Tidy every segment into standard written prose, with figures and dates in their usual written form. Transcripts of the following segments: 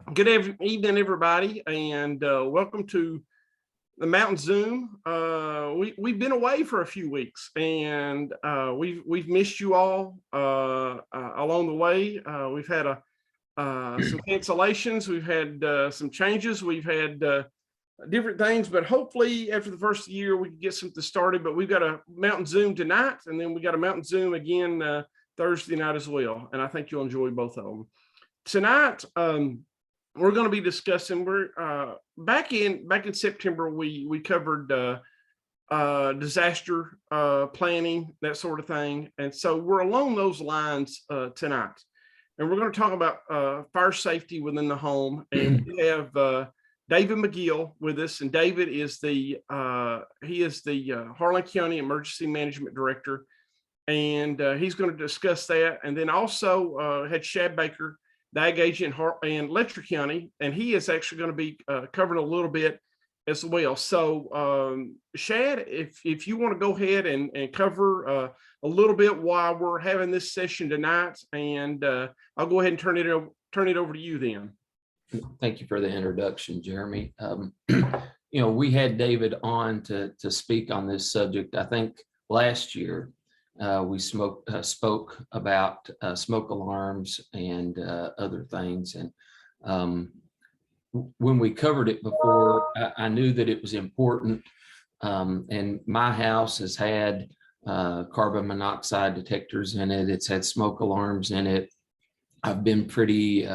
Evening, everybody, and welcome to the Mountain Zoom. We've been away for a few weeks, and we've missed you all along the way. We've had some cancellations, we've had some changes, we've had different things, but hopefully after the first year we can get something started. But we've got a Mountain Zoom tonight, and then we got a Mountain Zoom again Thursday night as well, and I think you'll enjoy both of them. Tonight, we're going to be discussing. We're back in September. We covered disaster planning, that sort of thing, and so we're along those lines tonight. And we're going to talk about fire safety within the home. And we have David McGill with us, and David is the Harlan County Emergency Management Director, and he's going to discuss that. And then also had Shad Baker, the ag agent in Letcher County, and he is actually going to be covering a little bit as well. So Shad, if you want to go ahead and cover a little bit while we're having this session tonight, and I'll go ahead and turn it over to you then. Thank you for the introduction, Jeremy. We had David on to speak on this subject. I think last year we spoke about smoke alarms and other things. And when we covered it before, I knew that it was important. And my house has had carbon monoxide detectors in it. It's had smoke alarms in it. I've been pretty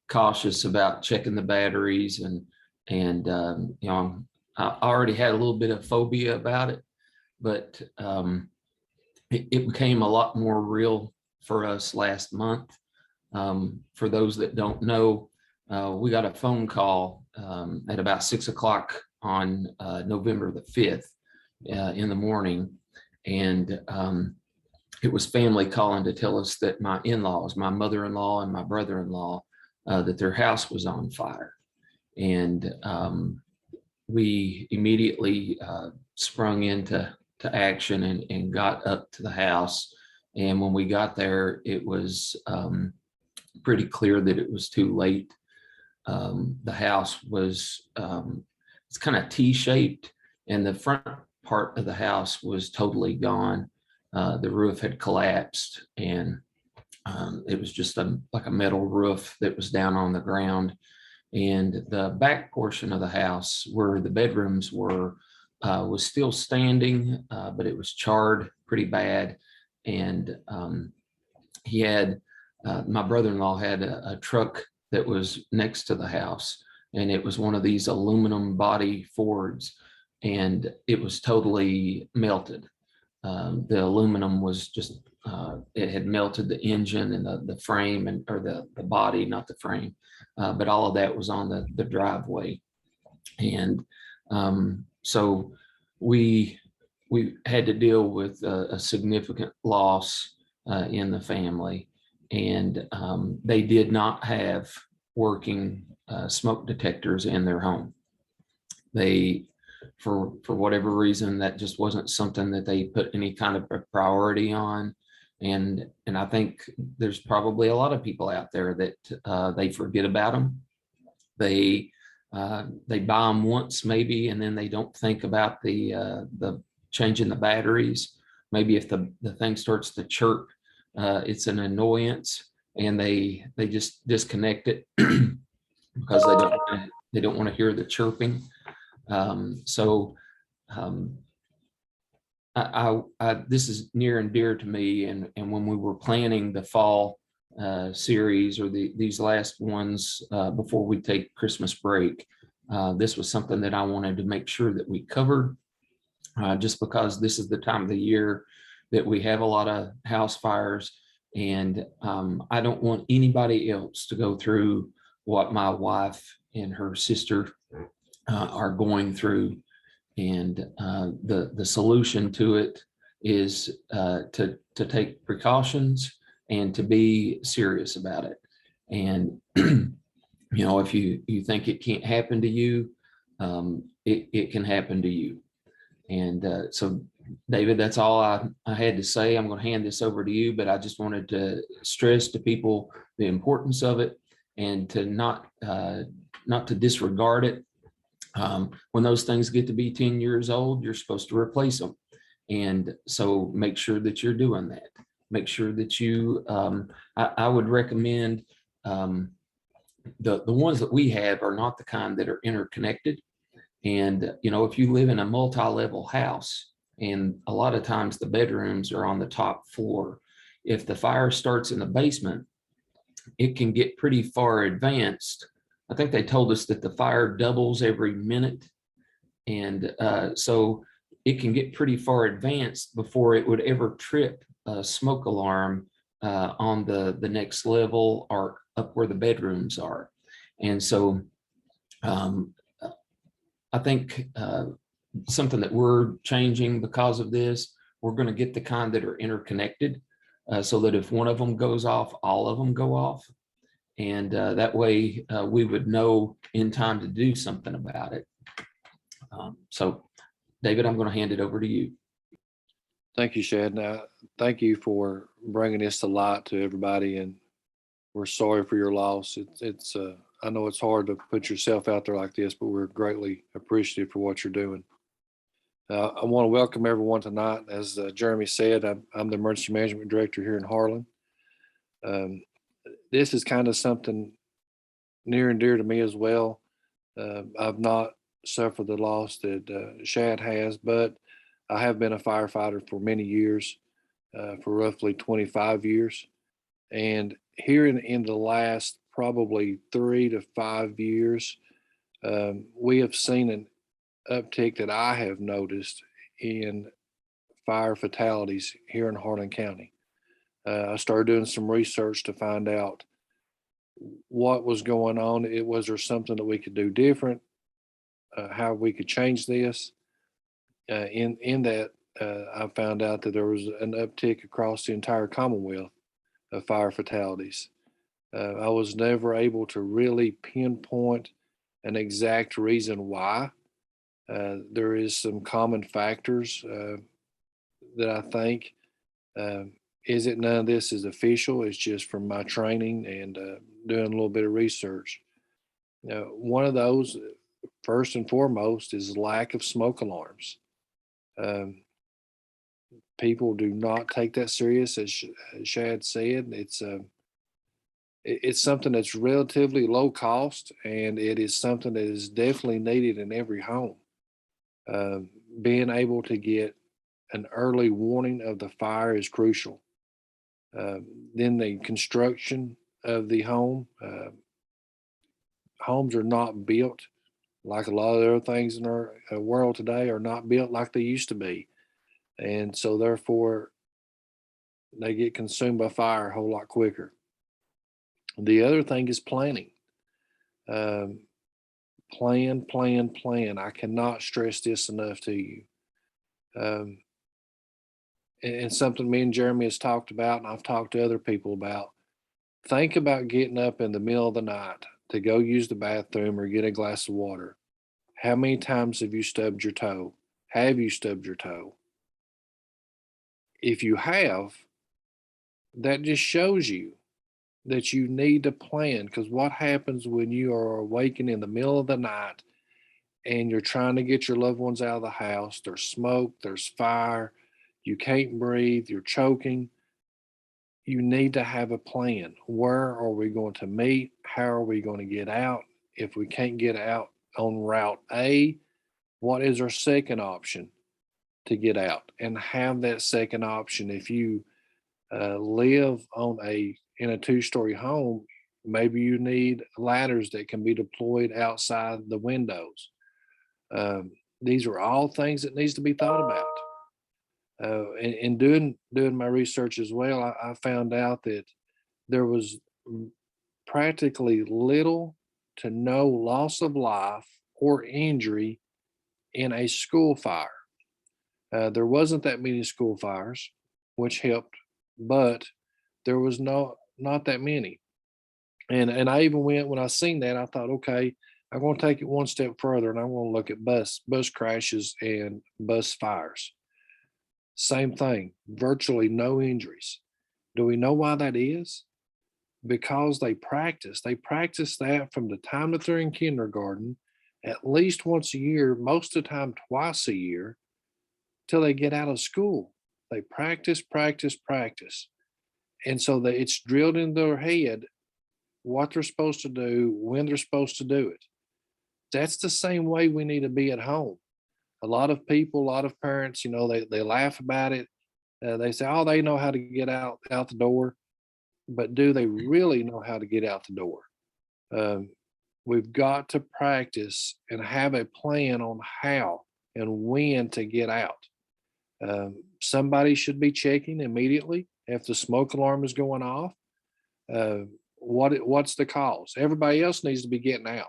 cautious about checking the batteries, and I already had a little bit of phobia about it, but it became a lot more real for us last month. For those that don't know, we got a phone call at about 6 o'clock on November the 5th in the morning. And it was family calling to tell us that my in-laws, my mother-in-law and my brother-in-law, that their house was on fire. And we immediately sprung into action and got up to the house. And when we got there, it was pretty clear that it was too late. The house was, it's kind of T-shaped, and the front part of the house was totally gone. The roof had collapsed, and it was just like a metal roof that was down on the ground. And the back portion of the house where the bedrooms were was still standing, but it was charred pretty bad. And he had, my brother-in-law had a truck that was next to the house, and it was one of these aluminum body Fords, and it was totally melted. The aluminum was just, it had melted the engine and the frame, or the body, not the frame, but all of that was on the driveway. And so we had to deal with a significant loss in the family. And they did not have working smoke detectors in their home. They, for whatever reason, that just wasn't something that they put any kind of a priority on. And I think there's probably a lot of people out there that they forget about them. They buy them once maybe, and then they don't think about the changing the batteries. Maybe if the thing starts to chirp, it's an annoyance, and they just disconnect it because they don't want to hear the chirping. This is near and dear to me, and when we were planning the fall series, or these last ones before we take Christmas break, this was something that I wanted to make sure that we covered, just because this is the time of the year that we have a lot of house fires, and I don't want anybody else to go through what my wife and her sister are going through. And the solution to it is to take precautions and to be serious about it. And if you think it can't happen to you, it can happen to you. And so, David, that's all I had to say. I'm going to hand this over to you, but I just wanted to stress to people the importance of it, and to not to disregard it. When those things get to be 10 years old, you're supposed to replace them. And so make sure that you're doing that. Make sure that you, I would recommend the ones that we have are not the kind that are interconnected. And, if you live in a multi-level house, and a lot of times the bedrooms are on the top floor, if the fire starts in the basement, it can get pretty far advanced. I think they told us that the fire doubles every minute. And so it can get pretty far advanced before it would ever trip a smoke alarm on the next level or up where the bedrooms are. And so I think something that we're changing because of this, we're going to get the kind that are interconnected so that if one of them goes off, all of them go off. And that way we would know in time to do something about it. So David, I'm going to hand it over to you. Thank you, Shad. Now, thank you for bringing this to light to everybody, and we're sorry for your loss. It's I know it's hard to put yourself out there like this, but we're greatly appreciative for what you're doing. I want to welcome everyone tonight. As Jeremy said, I'm the Emergency Management Director here in Harlan. This is kind of something near and dear to me as well. I've not suffered the loss that Shad has, but I have been a firefighter for many years, for roughly 25 years. And here in the last probably 3 to 5 years, we have seen an uptick that I have noticed in fire fatalities here in Harlan County. I started doing some research to find out what was going on. Was there something that we could do different? How we could change this? In that, I found out that there was an uptick across the entire Commonwealth of fire fatalities. I was never able to really pinpoint an exact reason why. There is some common factors that I think. Is it none of this is official? It's just from my training and doing a little bit of research. One of those, first and foremost, is lack of smoke alarms. People do not take that serious, as Shad said. It's something that's relatively low cost, and it is something that is definitely needed in every home. Being able to get an early warning of the fire is crucial. Then the construction of the home. Homes are not built like a lot of other things in our world today are not built like they used to be. And so therefore they get consumed by fire a whole lot quicker. The other thing is planning. Plan. I cannot stress this enough to you. And something me and Jeremy has talked about, and I've talked to other people about. Think about getting up in the middle of the night to go use the bathroom or get a glass of water. How many times have you stubbed your toe? Have you stubbed your toe? If you have, that just shows you that you need to plan, because what happens when you are awakened in the middle of the night and you're trying to get your loved ones out of the house? There's smoke, there's fire, you can't breathe, you're choking. You need to have a plan. Where are we going to meet? How are we going to get out? If we can't get out on route A, what is our second option to get out? And have that second option. If you live in a 2-story home, maybe you need ladders that can be deployed outside the windows. These are all things that needs to be thought about. And doing my research as well, I found out that there was practically little to no loss of life or injury in a school fire. There wasn't that many school fires, which helped, but there was not that many. And I even went, when I seen that, I thought, okay, I'm going to take it one step further, and I'm going to look at bus crashes and bus fires. Same thing, virtually no injuries. Do we know why that is? because they practice. They practice that from the time that they're in kindergarten, at least once a year, most of the time twice a year, till they get out of school. They practice, practice, practice. And so it's drilled in their head what they're supposed to do, when they're supposed to do it. That's the same way we need to be at home. A lot of people, a lot of parents, they laugh about it. They say, oh, they know how to get out the door. But do they really know how to get out the door? Um, we've got to practice and have a plan on how and when to get out. Somebody should be checking immediately if the smoke alarm is going off. What's the cause? Everybody else needs to be getting out.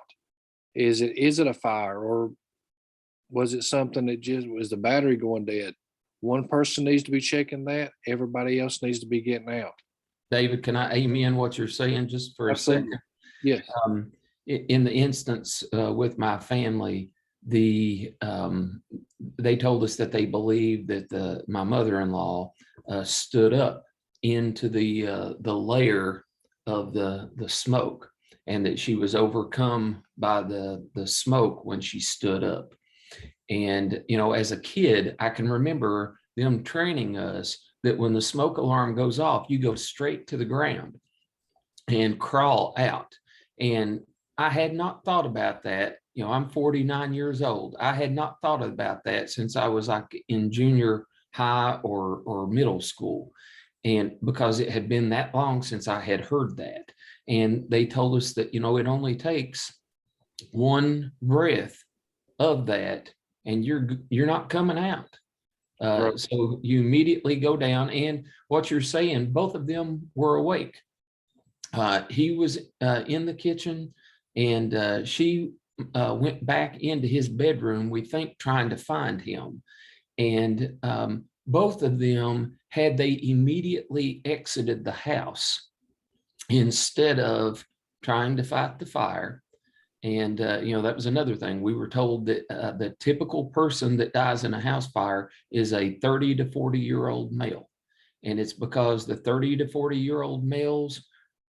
Is it a fire, or was it something that just was the battery going dead? One person needs to be checking that. Everybody else needs to be getting out. David, can I amen what you're saying just for Absolutely. a second? Yes. In the instance with my family, they told us that they believed that my mother-in-law stood up into the layer of the smoke, and that she was overcome by the smoke when she stood up. And as a kid, I can remember them training us that when the smoke alarm goes off, you go straight to the ground and crawl out. And I had not thought about that. I'm 49 years old. I had not thought about that since I was like in junior high or middle school. And because it had been that long since I had heard that. And they told us that, it only takes one breath of that and you're not coming out. Right. So you immediately go down, and what you're saying, both of them were awake. He was in the kitchen, and she went back into his bedroom, we think, trying to find him. And both of them, had they immediately exited the house instead of trying to fight the fire. And, that was another thing. We were told that the typical person that dies in a house fire is a 30 to 40-year-old male. And it's because the 30 to 40-year-old males,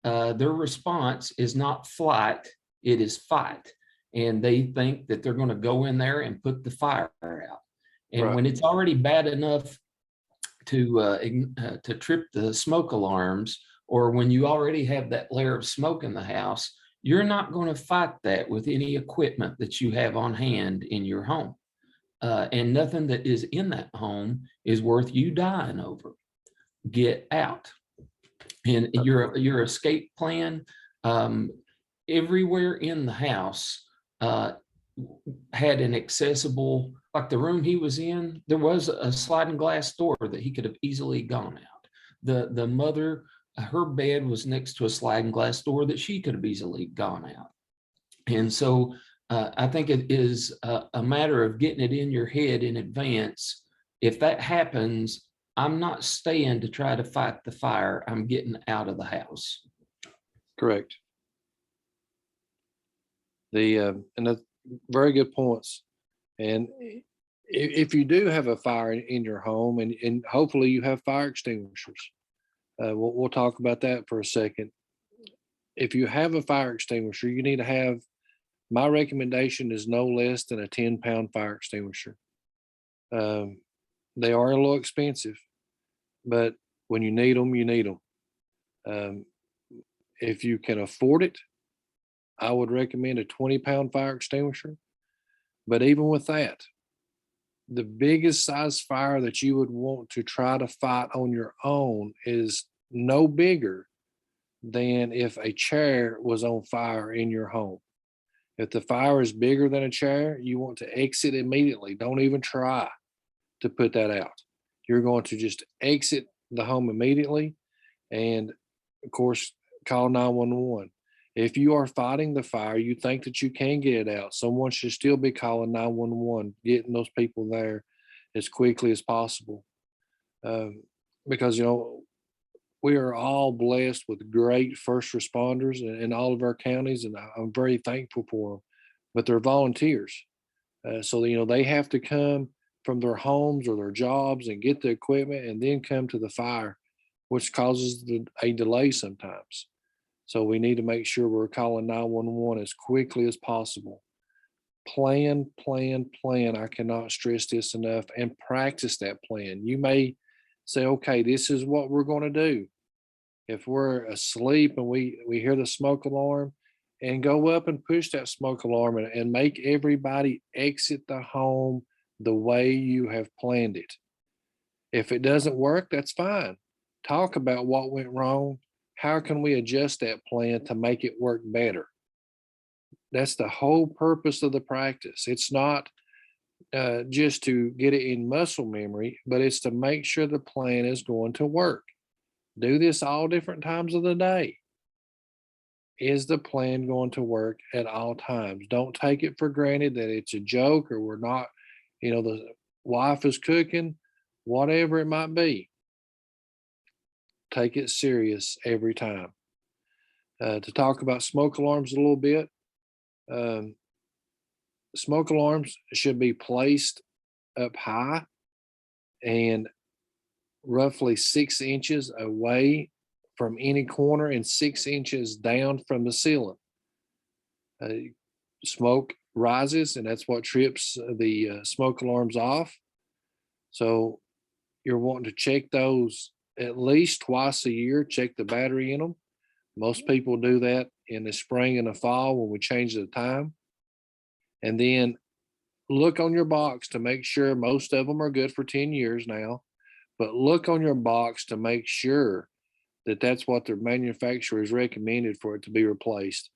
their response is not flight, it is fight. And they think that they're going to go in there and put the fire out. And Right. when it's already bad enough to trip the smoke alarms, or when you already have that layer of smoke in the house, you're not going to fight that with any equipment that you have on hand in your home. And nothing that is in that home is worth you dying over. Get out. And your escape plan, everywhere in the house had an accessible, like the room he was in, there was a sliding glass door that he could have easily gone out. The mother, her bed was next to a sliding glass door that she could have easily gone out. And so I think it is a matter of getting it in your head in advance. If that happens, I'm not staying to try to fight the fire. I'm getting out of the house. Correct. And that's very good points. And if you do have a fire in your home, and hopefully you have fire extinguishers, we'll talk about that for a second. If you have a fire extinguisher, you need to have, my recommendation is no less than a 10-pound fire extinguisher. They are a little expensive, but when you need them, you need them. If you can afford it, I would recommend a 20-pound fire extinguisher. But even with that, the biggest size fire that you would want to try to fight on your own is no bigger than if a chair was on fire in your home. If the fire is bigger than a chair, you want to exit immediately. Don't even try to put that out. You're going to just exit the home immediately. And of course, call 911. If you are fighting the fire, you think that you can get it out, someone should still be calling 911, getting those people there as quickly as possible. Because, we are all blessed with great first responders in all of our counties, and I'm very thankful for them, but they're volunteers. So, they have to come from their homes or their jobs and get the equipment and then come to the fire, which causes a delay sometimes. So we need to make sure we're calling 911 as quickly as possible. Plan, plan, plan. I cannot stress this enough, and practice that plan. You may say, okay, this is what we're going to do. If we're asleep and we hear the smoke alarm, and go up and push that smoke alarm and make everybody exit the home the way you have planned it. If it doesn't work, that's fine. Talk about what went wrong. How can we adjust that plan to make it work better? That's the whole purpose of the practice. It's not just to get it in muscle memory, but it's to make sure the plan is going to work. Do this all different times of the day. Is the plan going to work at all times? Don't take it for granted that it's a joke or we're not, the wife is cooking, whatever it might be. Take it serious every time. To talk about smoke alarms a little bit, smoke alarms should be placed up high and roughly 6 inches away from any corner and 6 inches down from the ceiling. Smoke rises, and that's what trips the smoke alarms off. So you're wanting to check those at least twice a year, check the battery in them. Most people do that in the spring and the fall when we change the time. And then look on your box to make sure. Most of them are good for 10 years now, but look on your box to make sure that that's what their manufacturer has recommended for it to be replaced.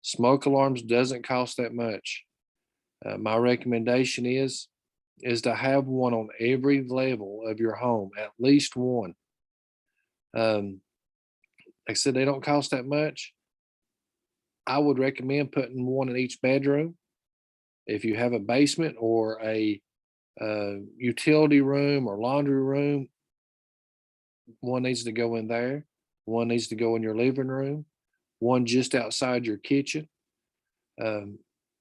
Smoke alarms doesn't cost that much. My recommendation is to have one on every level of your home, at least one. Like I said, they don't cost that much. I would recommend putting one in each bedroom. If you have a basement or a utility room or laundry room, one needs to go in there. One needs to go in your living room. One just outside your kitchen.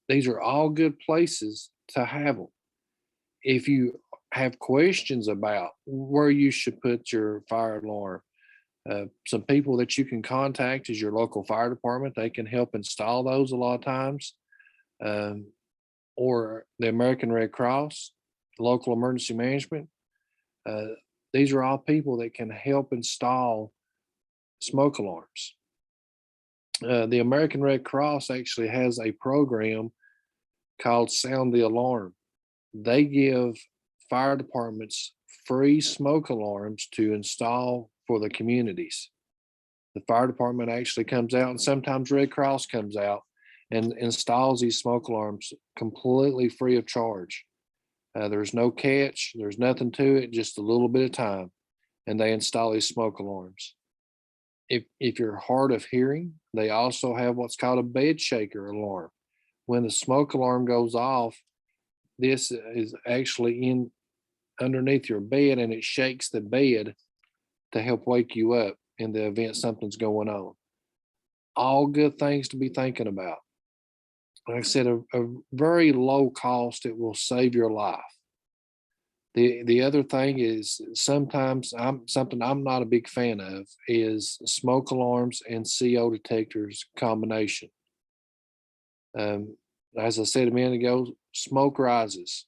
These are all good places to have them. If you have questions about where you should put your fire alarm, some people that you can contact is your local fire department. They can help install those a lot of times. Or the American Red Cross, local emergency management. These are all people that can help install smoke alarms. The American Red Cross actually has a program called Sound the Alarm. They give fire departments free smoke alarms to install for the communities. The fire department actually comes out, and sometimes Red Cross comes out and installs these smoke alarms completely free of charge. There's no catch, there's nothing to it, just a little bit of time, and they install these smoke alarms. If you're hard of hearing, they also have what's called a bed shaker alarm. When the smoke alarm goes off, this is actually in underneath your bed, and it shakes the bed to help wake you up in the event something's going on. All good things to be thinking about. Like I said, a very low cost, it will save your life. The other thing is sometimes something I'm not a big fan of is smoke alarms and CO detectors combination. As I said a minute ago, smoke rises,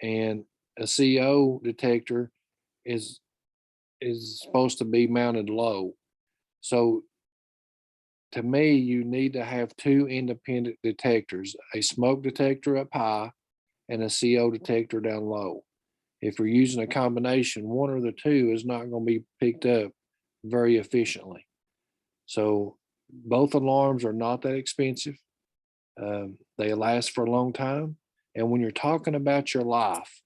and a CO detector is supposed to be mounted low. So to me, you need to have two independent detectors, a smoke detector up high and a CO detector down low. If you're using a combination, one or the two is not going to be picked up very efficiently. So both alarms are not that expensive. They last for a long time. And when you're talking about your life,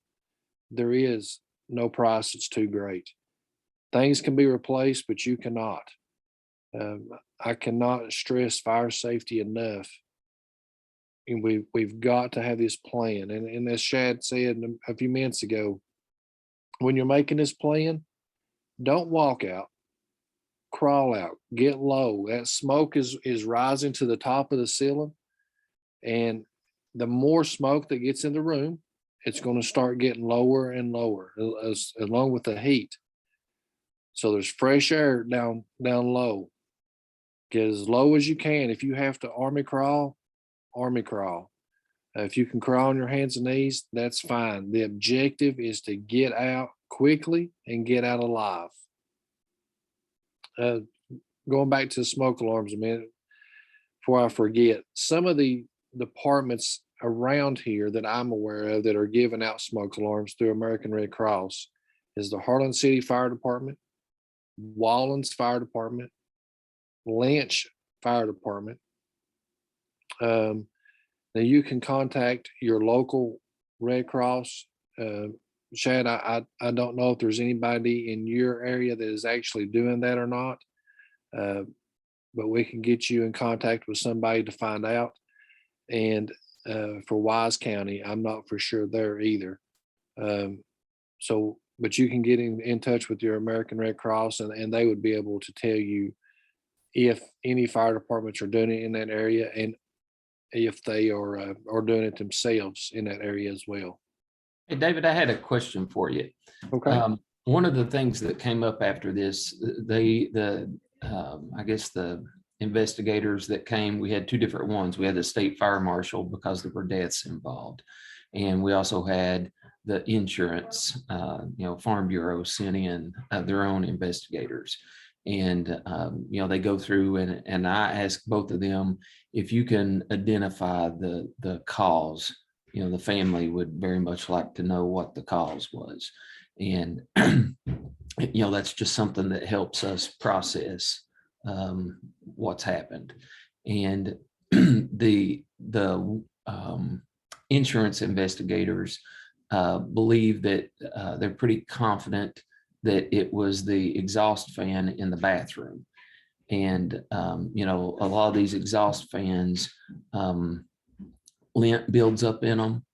there is no price that's too great. Things can be replaced, but you cannot. I cannot stress fire safety enough. And we've got to have this plan. And as Shad said a few minutes ago, when you're making this plan, don't walk out, crawl out, get low. That smoke is rising to the top of the ceiling. And the more smoke that gets in the room, it's going to start getting lower and lower along with the heat. So there's fresh air down low. Get as low as you can. If you have to army crawl, army crawl. If you can crawl on your hands and knees, that's fine. The objective is to get out quickly and get out alive. Going back to the smoke alarms a minute before I forget, some of the departments around here that I'm aware of that are giving out smoke alarms through American Red Cross is the Harlan City Fire Department, Wallens Fire Department, Lynch Fire Department. Now you can contact your local Red Cross. Chad, I don't know if there's anybody in your area that is actually doing that or not, but we can get you in contact with somebody to find out. And for Wise County, I'm not for sure there either. But you can get in touch with your American Red Cross, and they would be able to tell you if any fire departments are doing it in that area, and if they are doing it themselves in that area as well. Hey, David, I had a question for you. Okay. One of the things that came up after this, I guess the investigators that came, we had two different ones. We had the state fire marshal because there were deaths involved. And we also had the insurance, Farm Bureau sent in their own investigators. And, they go through and I asked both of them if you can identify the cause. The family would very much like to know what the cause was. And, that's just something that helps us process what's happened. And the insurance investigators believe that they're pretty confident that it was the exhaust fan in the bathroom. And, a lot of these exhaust fans, lint builds up in them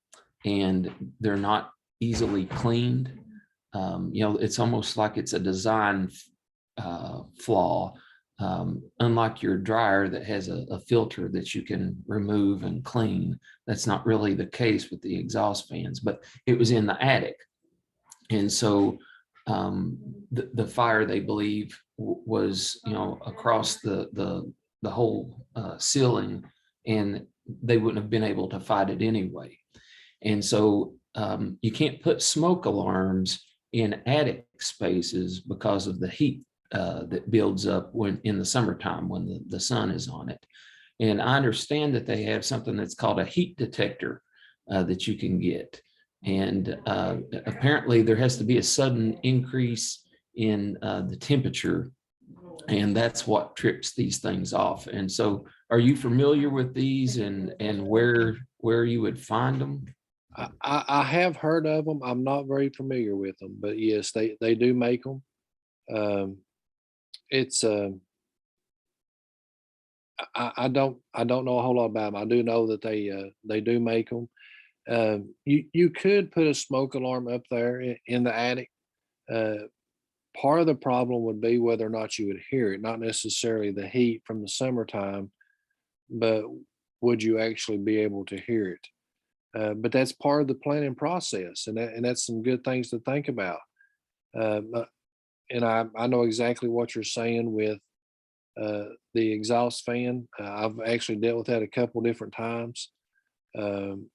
and they're not easily cleaned. It's almost like it's a design flaw. Unlike your dryer that has a filter that you can remove and clean, that's not really the case with the exhaust fans, but it was in the attic. And so the fire, they believe, was, across the whole ceiling, and they wouldn't have been able to fight it anyway. And so you can't put smoke alarms in attic spaces because of the heat that builds up when in the summertime when the sun is on it. And I understand that they have something that's called a heat detector that you can get. And apparently there has to be a sudden increase in the temperature, and that's what trips these things off. And so are you familiar with these and where you would find them? I have heard of them. I'm not very familiar with them, but yes, they do make them. I don't know a whole lot about them. I do know that they do make them. You could put a smoke alarm up there in the attic. Part of the problem would be whether or not you would hear it, not necessarily the heat from the summertime, but would you actually be able to hear it? But that's part of the planning process, and that's some good things to think about. And I know exactly what you're saying with the exhaust fan. I've actually dealt with that a couple different times. And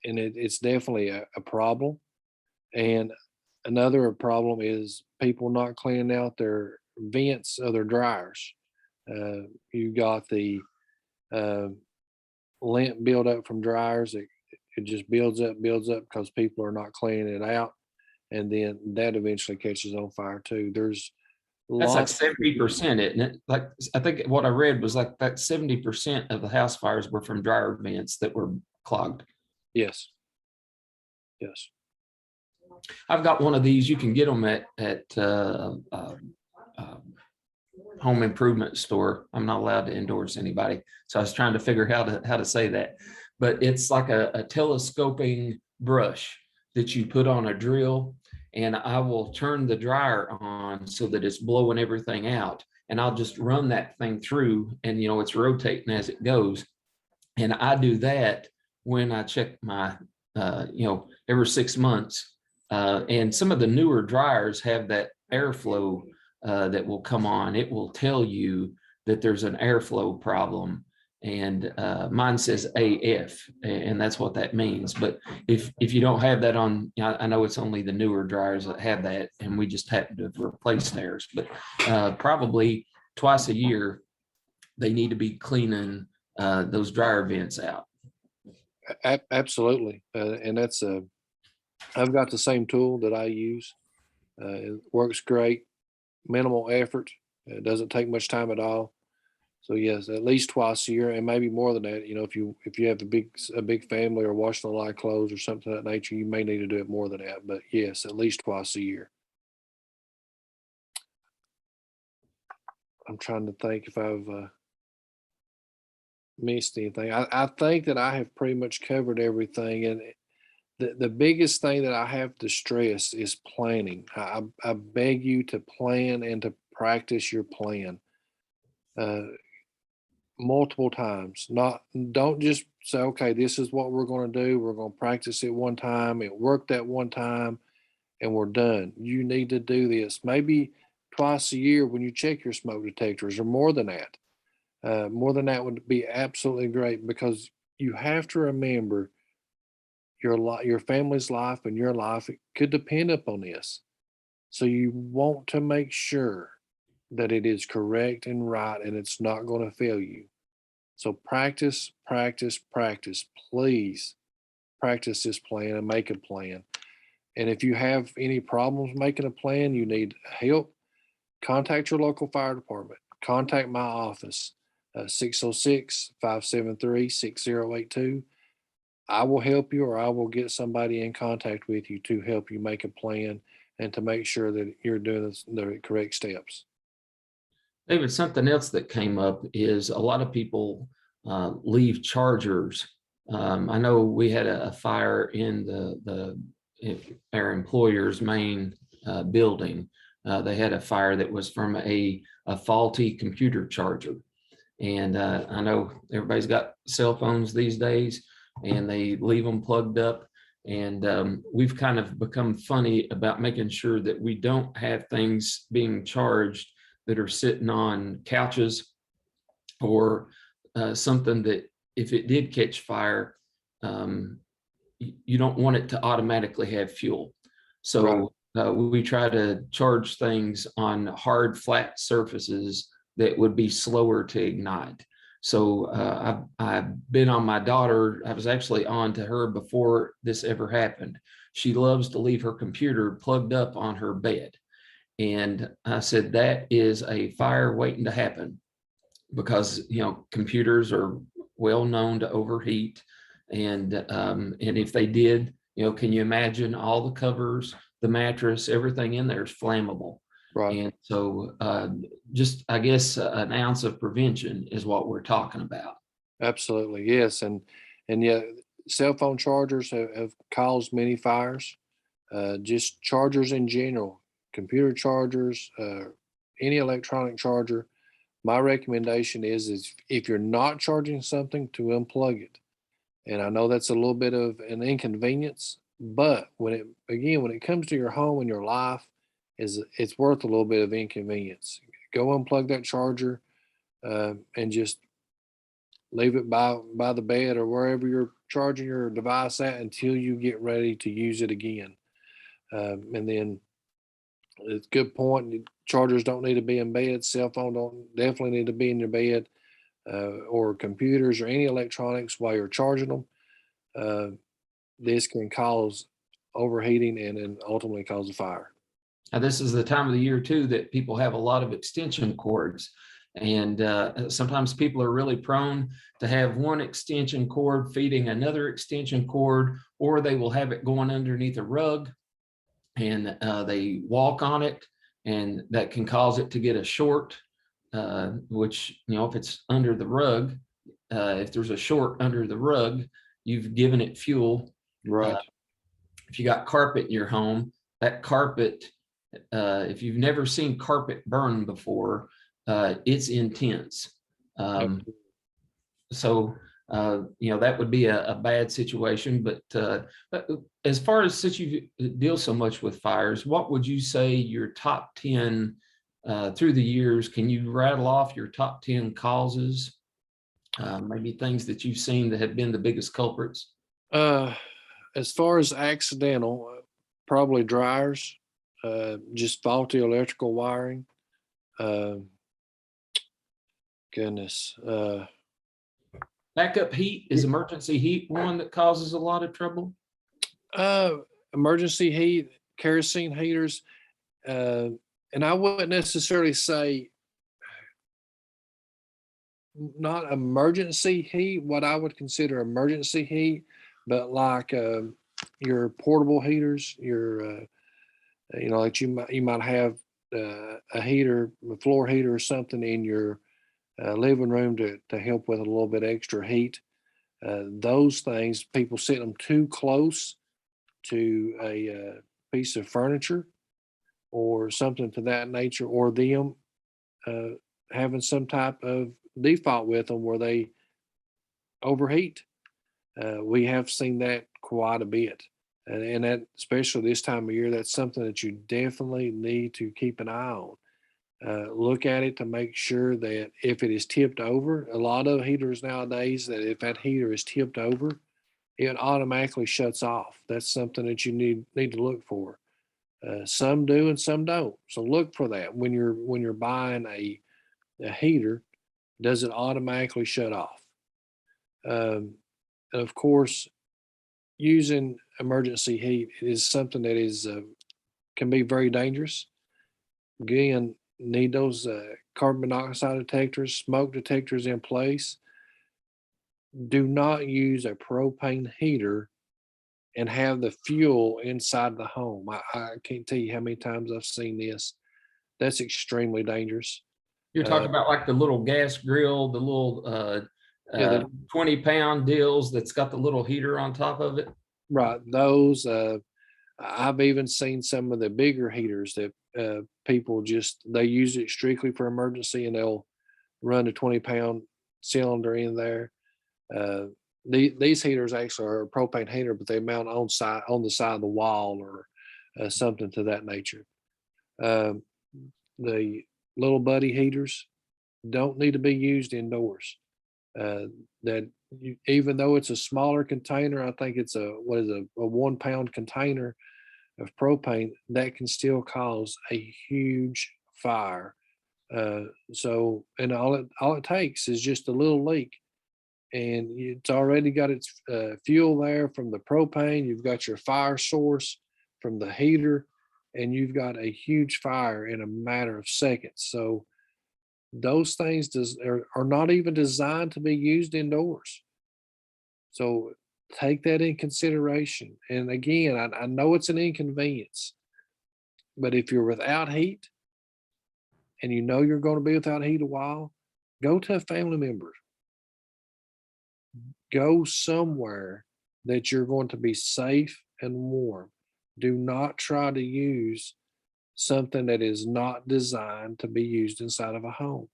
it's definitely a problem. And another problem is people not cleaning out their vents of their dryers. You got the lint buildup from dryers. It just builds up because people are not cleaning it out. And then that eventually catches on fire too. There's That's like 70%, isn't it? Like, I think what I read was like that 70% of the house fires were from dryer vents that were clogged. Yes. I've got one of these. You can get them at home improvement store. I'm not allowed to endorse anybody, so I was trying to figure how to say that. But it's like a telescoping brush that you put on a drill, and I will turn the dryer on so that it's blowing everything out, and I'll just run that thing through, and it's rotating as it goes. And I do that when I check my every 6 months. And some of the newer dryers have that airflow that will come on. It will tell you that there's an airflow problem, and mine says AF, and that's what that means. But if you don't have that on, I know it's only the newer dryers that have that, and we just happen to have replaced theirs, but probably twice a year they need to be cleaning those dryer vents out. Absolutely. And that's I've got the same tool that I use. It works great, minimal effort. It doesn't take much time at all. So yes, at least twice a year, and maybe more than that. If you have a big family or washing a lot of clothes or something of that nature, you may need to do it more than that. But yes, at least twice a year. I'm trying to think if I've missed anything. I think that I have pretty much covered everything, and the biggest thing that I have to stress is planning. I beg you to plan and to practice your plan multiple times. Don't just say, okay, this is what we're going to do. We're going to practice it one time. It worked that one time, and we're done. You need to do this maybe twice a year when you check your smoke detectors, or more than that. More than that would be absolutely great, because you have to remember your family's life and your life could depend upon this. So you want to make sure that it is correct and right, and it's not going to fail you. So practice, practice, practice. Please practice this plan and make a plan. And if you have any problems making a plan, you need help, contact your local fire department. Contact my office, 606-573-6082. I will help you, or I will get somebody in contact with you to help you make a plan and to make sure that you're doing the correct steps. David, something else that came up is a lot of people leave chargers. I know we had a fire in our employer's main building. They had a fire that was from a faulty computer charger. And I know everybody's got cell phones these days, and they leave them plugged up. And we've kind of become funny about making sure that we don't have things being charged that are sitting on couches, or something that if it did catch fire, you don't want it to automatically have fuel. So we try to charge things on hard, flat surfaces that would be slower to ignite. So I've been on my daughter. I was actually on to her before this ever happened. She loves to leave her computer plugged up on her bed. And I said, that is a fire waiting to happen, because, computers are well known to overheat. And if they did, can you imagine all the covers, the mattress, everything in there is flammable. Right. And so just, I guess, an ounce of prevention is what we're talking about. Absolutely. Yes. And yeah, cell phone chargers have caused many fires. Just chargers in general, computer chargers, any electronic charger. My recommendation is if you're not charging something, to unplug it. And I know that's a little bit of an inconvenience, but when it comes to your home and your life, it's worth a little bit of inconvenience. Go unplug that charger, and just leave it by the bed or wherever you're charging your device at until you get ready to use it again. And then it's a good point. Chargers don't need to be in bed. Cell phone don't definitely need to be in your bed, or computers or any electronics while you're charging them. This can cause overheating and then ultimately cause a fire. Now, this is the time of the year too that people have a lot of extension cords. And sometimes people are really prone to have one extension cord feeding another extension cord, or they will have it going underneath a rug, and they walk on it, and that can cause it to get a short, which, if it's under the rug, if there's a short under the rug, you've given it fuel. Right. If you got carpet in your home, that carpet, if you've never seen carpet burn before, it's intense. So that would be a bad situation. But as far as, since you deal so much with fires, what would you say your top 10 through the years, can you rattle off your top 10 causes? Maybe things that you've seen that have been the biggest culprits? As far as accidental, probably dryers, just faulty electrical wiring. Goodness. Backup heat, is emergency heat one that causes a lot of trouble? Emergency heat, kerosene heaters, and I wouldn't necessarily say not emergency heat, what I would consider emergency heat, but like your portable heaters, your like you might have a heater, a floor heater or something in your living room to help with a little bit extra heat. Those things, people sit them too close to a piece of furniture or something to that nature, or them having some type of default with them where they overheat. We have seen that quite a bit. And that, especially this time of year, that's something that you definitely need to keep an eye on. Look at it to make sure that if it is tipped over, a lot of heaters nowadays, that if that heater is tipped over, it automatically shuts off. That's something that you need to look for. Some do and some don't. So look for that when you're buying a heater. Does it automatically shut off? And of course, using emergency heat is something that is can be very dangerous. Again, need those carbon monoxide detectors, smoke detectors in place. Do not use a propane heater and have the fuel inside the home. I can't tell you how many times I've seen this. That's extremely dangerous. You're talking about like the little gas grill, the little Yeah, 20-pound deals that's got the little heater on top of it. right. Those I've even seen some of the bigger heaters that people they use it strictly for emergency, and they'll run a 20-pound cylinder in there. These heaters actually are a propane heater, but they mount on the side of the wall or something to that nature. The little buddy heaters don't need to be used indoors. Even though it's a smaller container, I think it's a 1-pound container of propane, that can still cause a huge fire. And all it takes is just a little leak, and it's already got its fuel there from the propane. You've got your fire source from the heater, and you've got a huge fire in a matter of seconds. So those things are not even designed to be used indoors. So take that in consideration. And again, I know it's an inconvenience, but if you're without heat and you know you're going to be without heat a while, go to a family member. Go somewhere that you're going to be safe and warm. Do not try to use something that is not designed to be used inside of a home.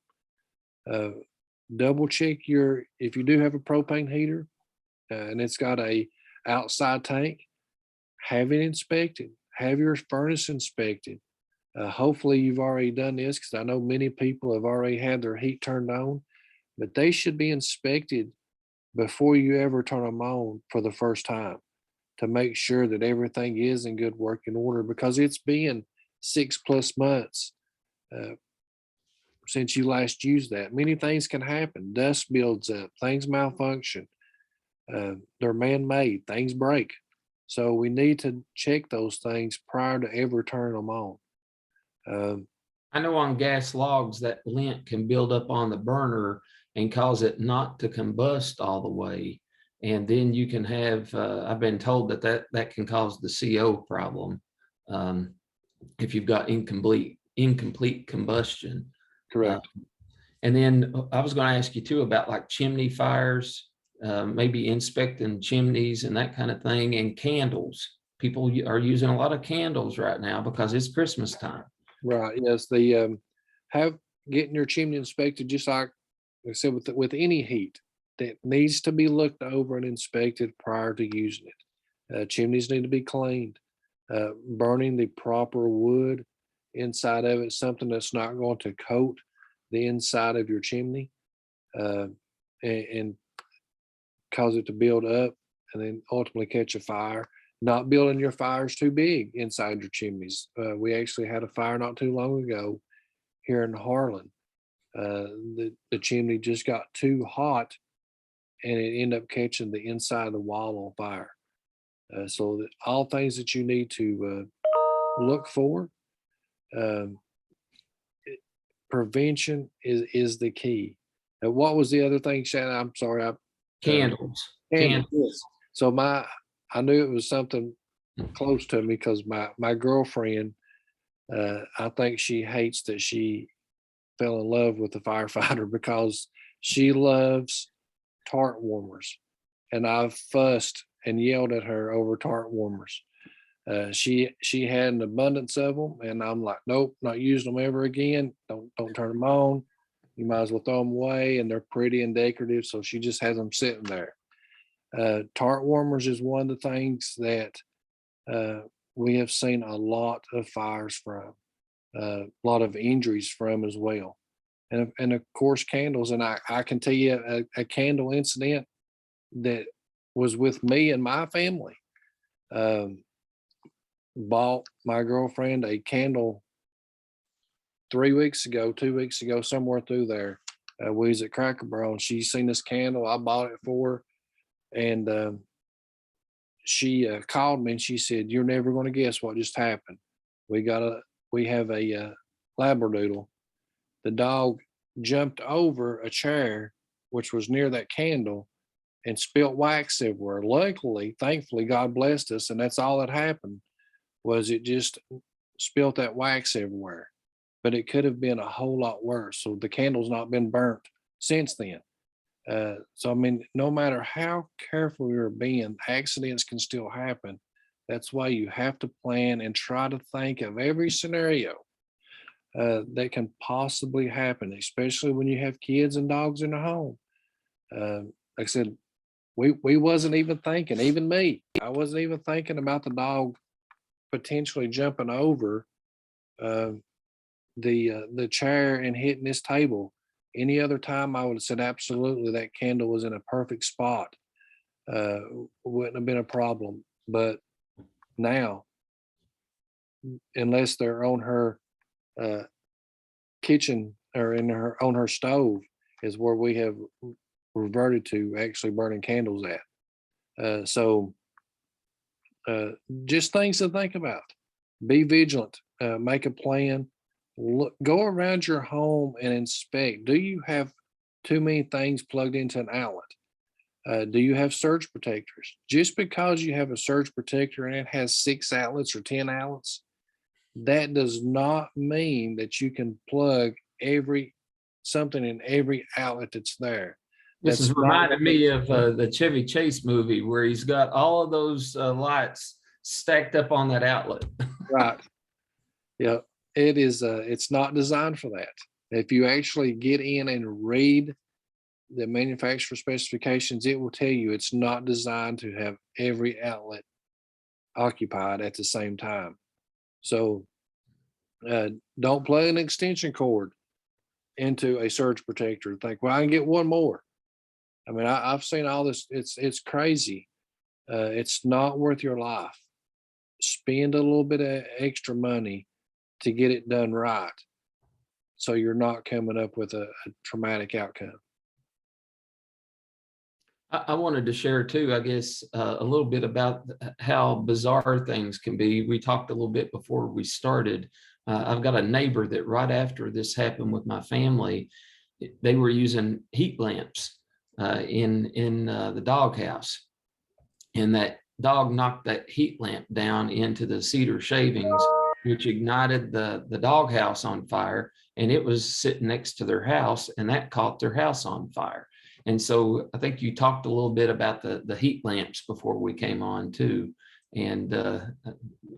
Double check if you do have a propane heater and it's got a outside tank, have it inspected. Have your furnace inspected. Hopefully you've already done this, because I know many people have already had their heat turned on, but they should be inspected before you ever turn them on for the first time, to make sure that everything is in good working order, because it's been 6+ months since you last used that. Many things can happen. Dust builds up, things malfunction. They're man-made, things break. So we need to check those things prior to ever turning them on. I know on gas logs that lint can build up on the burner and cause it not to combust all the way. And then you can have, I've been told that can cause the CO problem if you've got incomplete combustion. Correct. And then I was going to ask you too about like chimney fires, maybe inspecting chimneys and that kind of thing, and candles. People are using a lot of candles right now because it's Christmas time. Right. Yes. Getting your chimney inspected, just like I said, with any heat, that needs to be looked over and inspected prior to using it. Chimneys need to be cleaned. Burning the proper wood inside of it, something that's not going to coat the inside of your chimney uh, and cause it to build up and then ultimately catch a fire. Not building your fires too big inside your chimneys. We actually had a fire not too long ago here in Harlan. The chimney just got too hot and it ended up catching the inside of the wall on fire. So all things that you need to look for. Um, Prevention is the key. What was the other thing, Shannon? I'm sorry. Candles. Candles. Yes. So I knew it was something close to me because my girlfriend, I think she hates that she fell in love with the firefighter because she loves tart warmers, and I've fussed and yelled at her over tart warmers. She had an abundance of them, and I'm like, nope, not using them ever again. Don't turn them on. You might as well throw them away, and they're pretty and decorative. So she just has them sitting there. Tart warmers is one of the things that we have seen a lot of fires from, a lot of injuries from as well, and of course candles. And I can tell you a candle incident that was with me and my family. Bought my girlfriend a candle 2 weeks ago, somewhere through there. We was at Cracker Barrel and she seen this candle. I bought it for her, and she called me and she said, "You're never going to guess what just happened. We have a Labradoodle. The dog jumped over a chair, which was near that candle, and spilt wax everywhere. Luckily, thankfully, God blessed us, and that's all that happened. Was it just spilt that wax everywhere, but it could have been a whole lot worse. So the candle's not been burnt since then. So I mean, no matter how careful you're being, accidents can still happen. That's why you have to plan and try to think of every scenario that can possibly happen, especially when you have kids and dogs in the home. Like I said, we wasn't even thinking, even me, I wasn't even thinking about the dog potentially jumping over uh, the chair and hitting this table. Any other time, I would have said absolutely that candle was in a perfect spot. Uh, wouldn't have been a problem. But now, unless they're on her uh, kitchen or in her on her stove, is where we have reverted to actually burning candles at. Just things to think about. Be vigilant. Make a plan. Look, go around your home and inspect. Do you have too many things plugged into an outlet? Do you have surge protectors? Just because you have a surge protector and it has 6 outlets or 10 outlets, that does not mean that you can plug something in every outlet that's there. This is reminding me of the Chevy Chase movie where he's got all of those lights stacked up on that outlet. Right. Yeah. It is. It's not designed for that. If you actually get in and read the manufacturer specifications, it will tell you it's not designed to have every outlet occupied at the same time. So don't plug an extension cord into a surge protector and think, well, I can get one more. I mean, I've seen all this. It's crazy. It's not worth your life. Spend a little bit of extra money to get it done right, so you're not coming up with a traumatic outcome. I wanted to share too, I guess, a little bit about how bizarre things can be. We talked a little bit before we started. I've got a neighbor that right after this happened with my family, they were using heat lamps in the doghouse, and that dog knocked that heat lamp down into the cedar shavings, which ignited the doghouse on fire, and it was sitting next to their house, and that caught their house on fire. And so I think you talked a little bit about the heat lamps before we came on too, and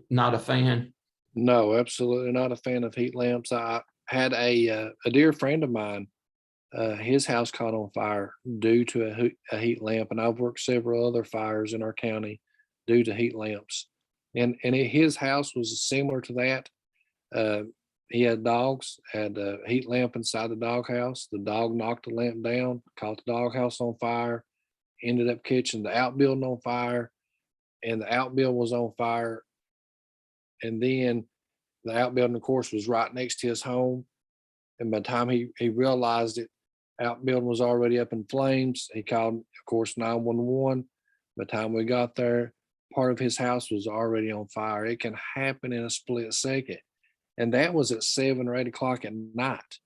not a fan. No, absolutely not a fan of heat lamps. I had a dear friend of mine, his house caught on fire due to a heat lamp, and I've worked several other fires in our county due to heat lamps. And his house was similar to that. he had dogs, had a heat lamp inside the doghouse. The dog knocked the lamp down, caught the doghouse on fire, ended up catching the outbuilding on fire, and the outbuilding was on fire. And then the outbuilding, of course, was right next to his home. And by the time he realized it, outbuilding was already up in flames. He called, of course, 911. By the time we got there, part of his house was already on fire. It can happen in a split second. And that was at 7 or 8 o'clock at night.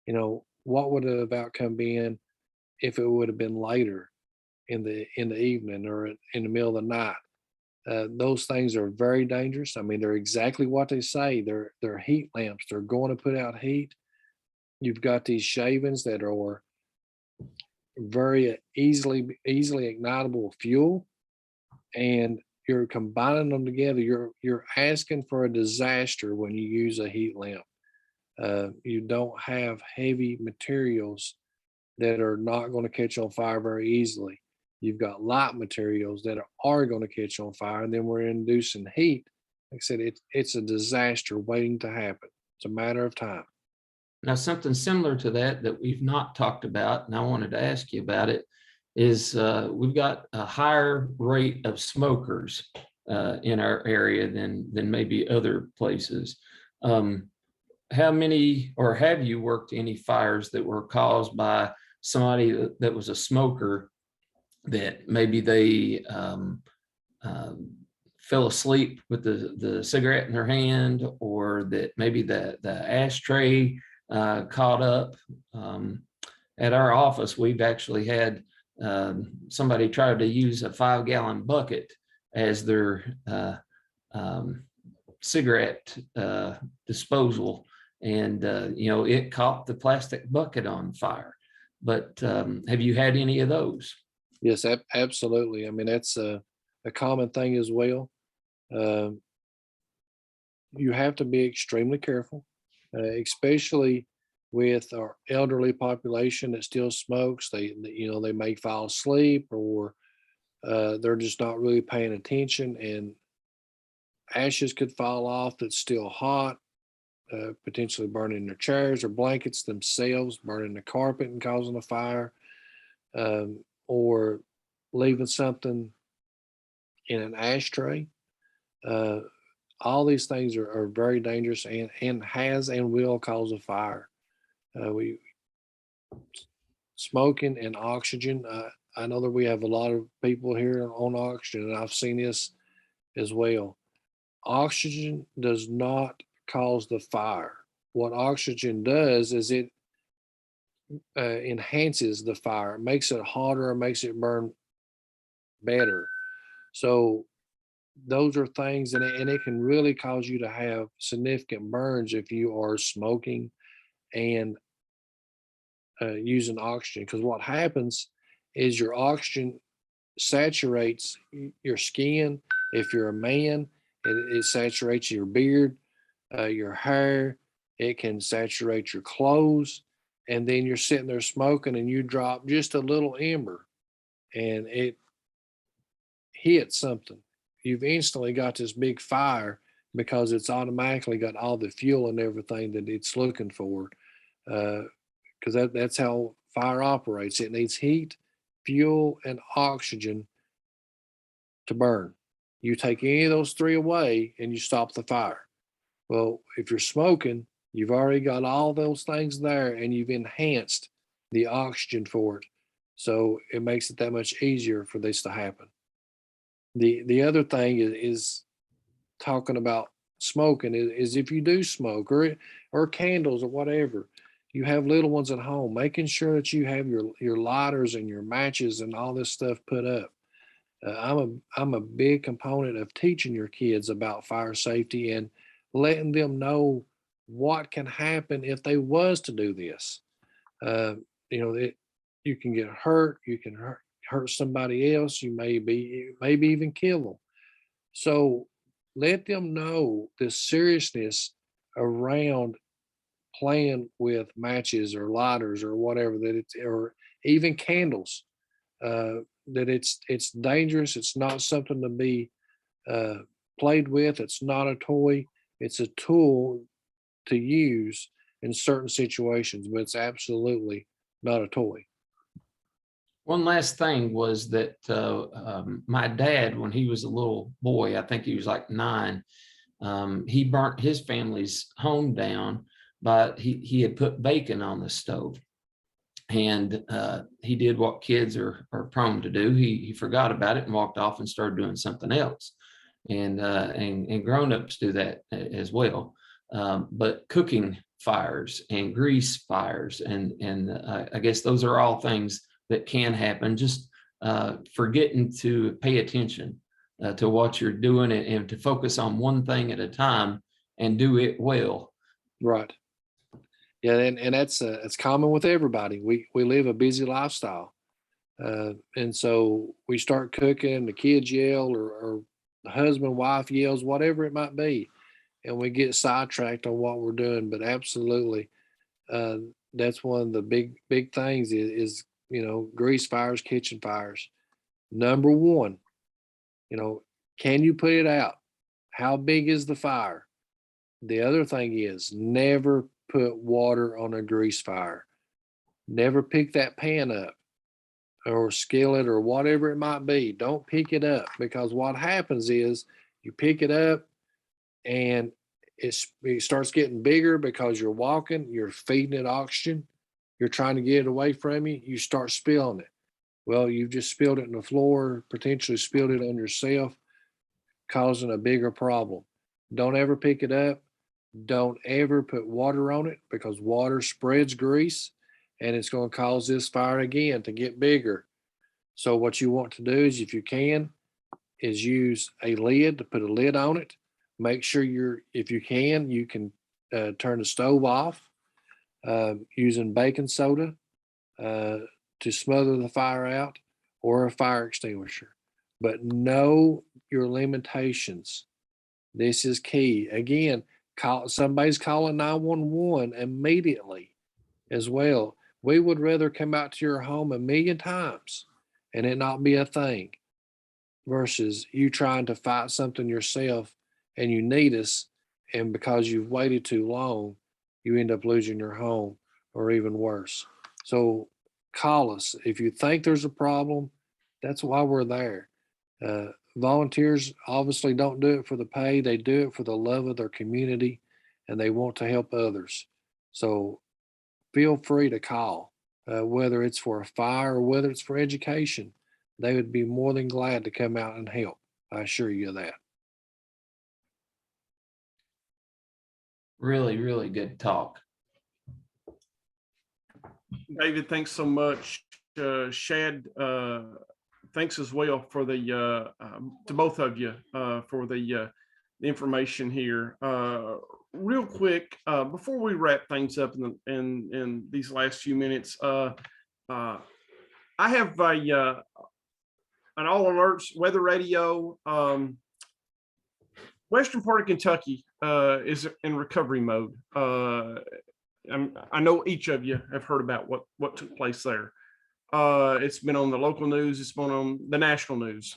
You know, what would have outcome been if it would have been later in the evening or in the middle of the night? Those things are very dangerous. I mean, they're exactly what they say. They're heat lamps. They're going to put out heat. You've got these shavings that are very easily ignitable fuel, and you're combining them together. You're asking for a disaster when you use a heat lamp. You don't have heavy materials that are not going to catch on fire very easily. You've got light materials that are going to catch on fire, and then we're inducing heat. Like I said, it's a disaster waiting to happen. It's a matter of time. Now, something similar to that we've not talked about, and I wanted to ask you about it, is we've got a higher rate of smokers in our area than maybe other places. How many, or have you worked any fires that were caused by somebody that was a smoker, that maybe they fell asleep with the cigarette in their hand, or that maybe the ashtray caught up? At our office, we've actually had somebody try to use a 5-gallon bucket as their cigarette disposal, and it caught the plastic bucket on fire. But have you had any of those? Yes, absolutely. I mean, that's a common thing as well. You have to be extremely careful, especially with our elderly population that still smokes. They may fall asleep, or they're just not really paying attention, and ashes could fall off that's still hot, potentially burning their chairs or blankets themselves, burning the carpet and causing a fire, or leaving something in an ashtray. Uh, all these things are very dangerous, and has and will cause a fire. We Smoking and oxygen. I know that we have a lot of people here on oxygen, and I've seen this as well. Oxygen does not cause the fire. What oxygen does is it enhances the fire, makes it hotter, makes it burn better. So those are things, and it can really cause you to have significant burns if you are smoking and using oxygen. Because what happens is your oxygen saturates your skin. If you're a man, it saturates your beard, your hair. It can saturate your clothes, and then you're sitting there smoking, and you drop just a little ember, and it hits something. You've instantly got this big fire because it's automatically got all the fuel and everything that it's looking for. Because that's how fire operates. It needs heat, fuel, and oxygen to burn. You take any of those three away and you stop the fire. Well, if you're smoking, you've already got all those things there, and you've enhanced the oxygen for it. So it makes it that much easier for this to happen. The other thing is talking about smoking is if you do smoke, or candles or whatever, you have little ones at home, making sure that you have your lighters and your matches and all this stuff put up. I'm a big component of teaching your kids about fire safety and letting them know what can happen if they was to do this. Uh, you can get hurt, you can hurt somebody else, maybe even kill them. So let them know the seriousness around playing with matches or lighters or whatever, that it's, or even candles, that it's dangerous. It's not something to be played with. It's not a toy. It's a tool to use in certain situations, but it's absolutely not a toy. One last thing was that my dad, when he was a little boy, I think he was like 9, he burnt his family's home down, but he had put bacon on the stove. And he did what kids are prone to do. He forgot about it and walked off and started doing something else. And grown-ups do that as well. But cooking fires and grease fires, and I guess those are all things that can happen. Just forgetting to pay attention to what you're doing, and to focus on one thing at a time and do it well. Right. Yeah, and it's common with everybody. We live a busy lifestyle, and so we start cooking. The kids yell, or the husband, wife yells, whatever it might be, and we get sidetracked on what we're doing. But absolutely, that's one of the big things is grease fires, kitchen fires. Number one, can you put it out? How big is the fire? The other thing is never put water on a grease fire. Never pick that pan up or skillet or whatever it might be. Don't pick it up, because what happens is you pick it up and it starts getting bigger because you're walking, you're feeding it oxygen, you're trying to get it away from you, you start spilling it. Well, you've just spilled it on the floor, potentially spilled it on yourself, causing a bigger problem. Don't ever pick it up. Don't ever put water on it, because water spreads grease and it's going to cause this fire again to get bigger. So what you want to do is, if you can, is use a lid, to put a lid on it. Make sure if you can turn the stove off using baking soda to smother the fire out, or a fire extinguisher. But know your limitations. This is key. Again, somebody's calling 911 immediately as well. We would rather come out to your home 1,000,000 times and it not be a thing, versus you trying to fight something yourself and you need us, and because you've waited too long, you end up losing your home, or even worse. So call us if you think there's a problem. That's why we're there. Volunteers obviously don't do it for the pay. They do it for the love of their community, and they want to help others. So feel free to call, whether it's for a fire or whether it's for education. They would be more than glad to come out and help. I assure you of that. Really, really good talk. David, thanks so much. Shad, thanks as well for the to both of you for the information here. Real quick, before we wrap things up in these last few minutes, I have an all alerts weather radio. Western part of Kentucky is in recovery mode. I know each of you have heard about what took place there. It's been on the local news. It's been on the national news.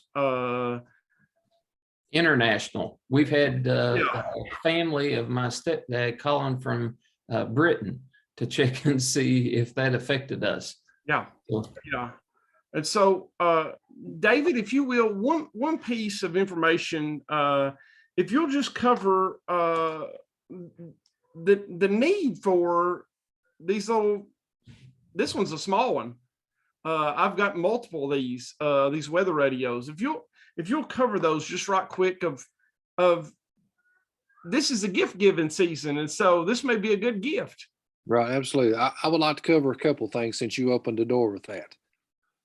International. We've had Yeah. a family of my stepdad calling from Britain to check and see if that affected us. Yeah. So, Yeah. And so, David, if you will, one piece of information, if you'll just cover the need for these little. This one's a small one. I've got multiple of these weather radios. If you'll cover those just right quick of this is a gift giving season, and so this may be a good gift. Right, absolutely. I would like to cover a couple things since you opened the door with that.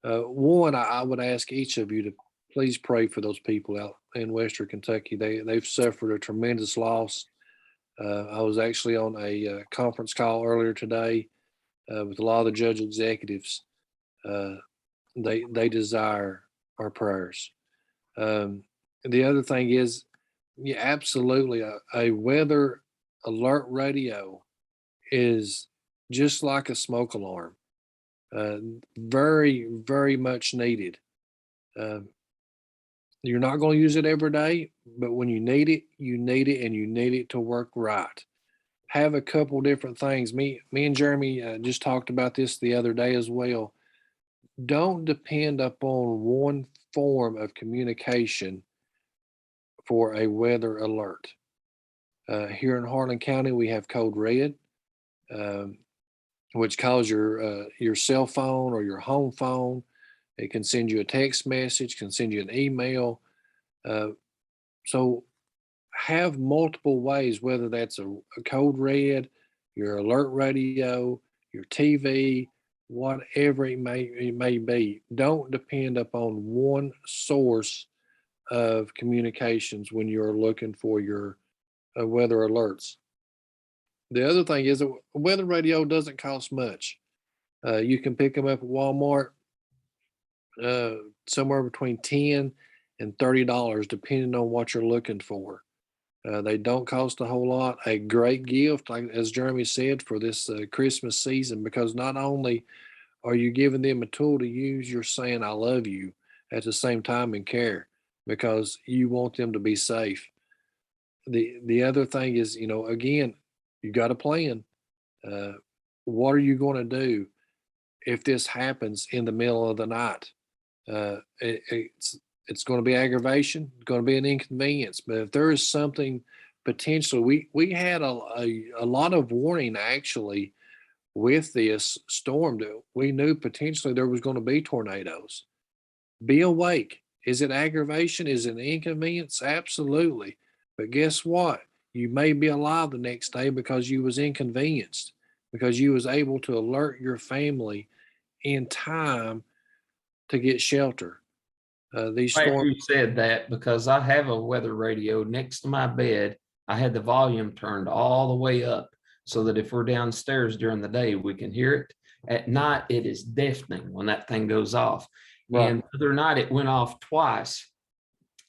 One, I would ask each of you to please pray for those people out in Western Kentucky. They've suffered a tremendous loss. I was actually on a conference call earlier today with a lot of the judge executives. They desire our prayers. The other thing is, yeah, absolutely, a weather alert radio is just like a smoke alarm. Very, very much needed. You're not going to use it every day, but when you need it, and you need it to work right. have a couple different things. Me and Jeremy just talked about this the other day as well. Don't depend upon one form of communication for a weather alert. Here in Harlan County, we have code red, um, which calls your cell phone or your home phone. It can send you a text message, can send you an email. So have multiple ways, whether that's a code red, your alert radio, your TV, whatever it may be. Don't depend upon one source of communications when you're looking for your weather alerts. The other thing is a weather radio doesn't cost much. You can pick them up at Walmart somewhere between $10 and $30, depending on what you're looking for. They don't cost a whole lot. A great gift, like as Jeremy said, for this Christmas season, because not only are you giving them a tool to use, you're saying, I love you at the same time and care because you want them to be safe. The other thing is, again, you got a plan. What are you going to do if this happens in the middle of the night? It's going to be aggravation, going to be an inconvenience. But if there is something potentially, we had a lot of warning actually with this storm that we knew potentially there was going to be tornadoes. Be awake. Is it aggravation? Is it an inconvenience? Absolutely. But guess what? You may be alive the next day because you was inconvenienced, because you was able to alert your family in time to get shelter. These Glad storms. you said that because I have a weather radio next to my bed. I had the volume turned all the way up so that if we're downstairs during the day, we can hear it. At night, it is deafening when that thing goes off. Right. And the other night, it went off twice.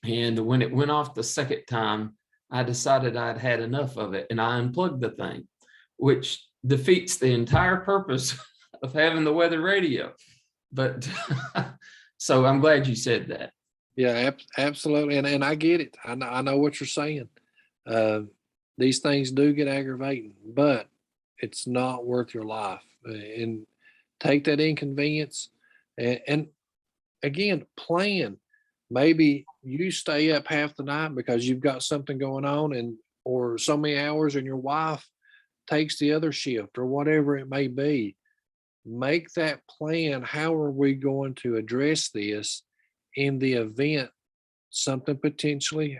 And when it went off the second time, I decided I'd had enough of it and I unplugged the thing, which defeats the entire purpose of having the weather radio. But so I'm glad you said that. Yeah, absolutely. And I get it. I know what you're saying. These things do get aggravating, but it's not worth your life. And take that inconvenience and again, plan. Maybe you stay up half the night because you've got something going on and or so many hours and your wife takes the other shift or whatever it may be. Make that plan. How are we going to address this in the event something potentially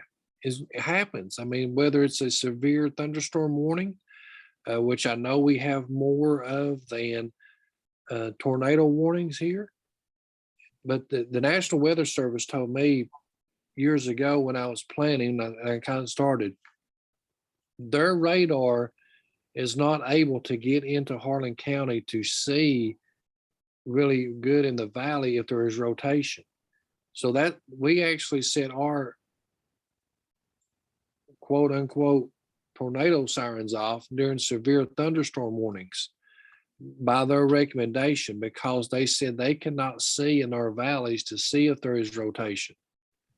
happens? I mean, whether it's a severe thunderstorm warning, which I know we have more of than tornado warnings here. But the National Weather Service told me years ago when I was planning, I kind of started, their radar is not able to get into Harlan County to see really good in the valley if there is rotation. So that we actually set our quote unquote tornado sirens off during severe thunderstorm warnings by their recommendation because they said they cannot see in our valleys to see if there is rotation.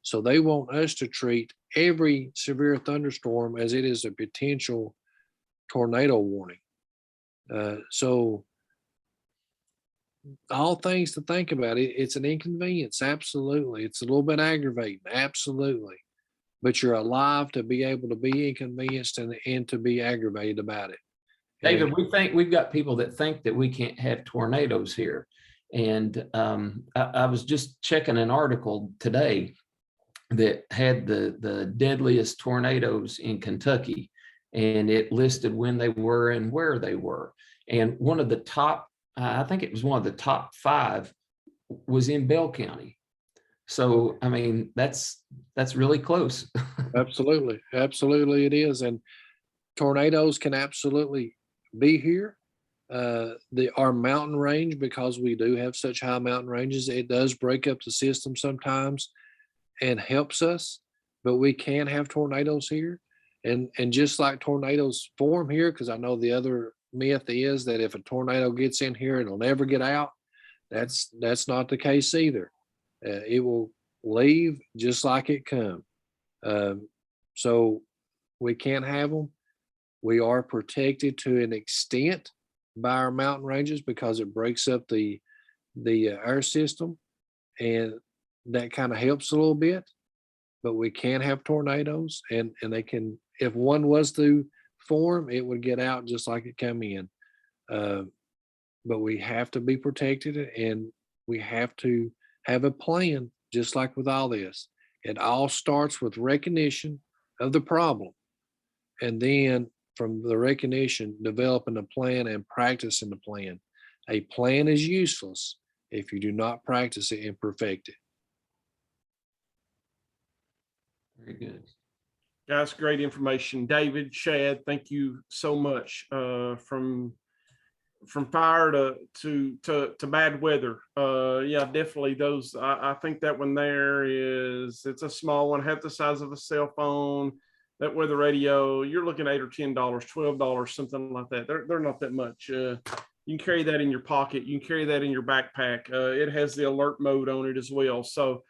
So they want us to treat every severe thunderstorm as it is a potential tornado warning. So all things to think about. It's an inconvenience. Absolutely. It's a little bit aggravating. Absolutely. But you're alive to be able to be inconvenienced and to be aggravated about it. David, we think we've got people that think that we can't have tornadoes here. And I was just checking an article today that had the deadliest tornadoes in Kentucky, and it listed when they were and where they were. And one of the top, I think it was one of the top 5 was in Bell County. So, I mean, that's really close. Absolutely. Absolutely it is. And tornadoes can absolutely be here. Our mountain range, because we do have such high mountain ranges, it does break up the system sometimes and helps us, but we can have tornadoes here. And just like tornadoes form here, because I know the other myth is that if a tornado gets in here, it'll never get out. That's not the case either. It will leave just like it come. So we can't have them. We are protected to an extent by our mountain ranges because it breaks up the air system, and that kind of helps a little bit. But we can have tornadoes, and they can, if one was to form, it would get out just like it come in. But we have to be protected, and we have to have a plan, just like with all this. It all starts with recognition of the problem, and then from the recognition, developing a plan and practicing the plan. A plan is useless if you do not practice it and perfect it. Very good. Guys, great information. David, Shad, thank you so much. From fire to bad weather. Yeah, definitely those. I think that one there it's a small one, half the size of a cell phone. That weather radio, you're looking at $8 or $10, $12, something like that. They're not that much. You can carry that in your pocket. You can carry that in your backpack. It has the alert mode on it as well. So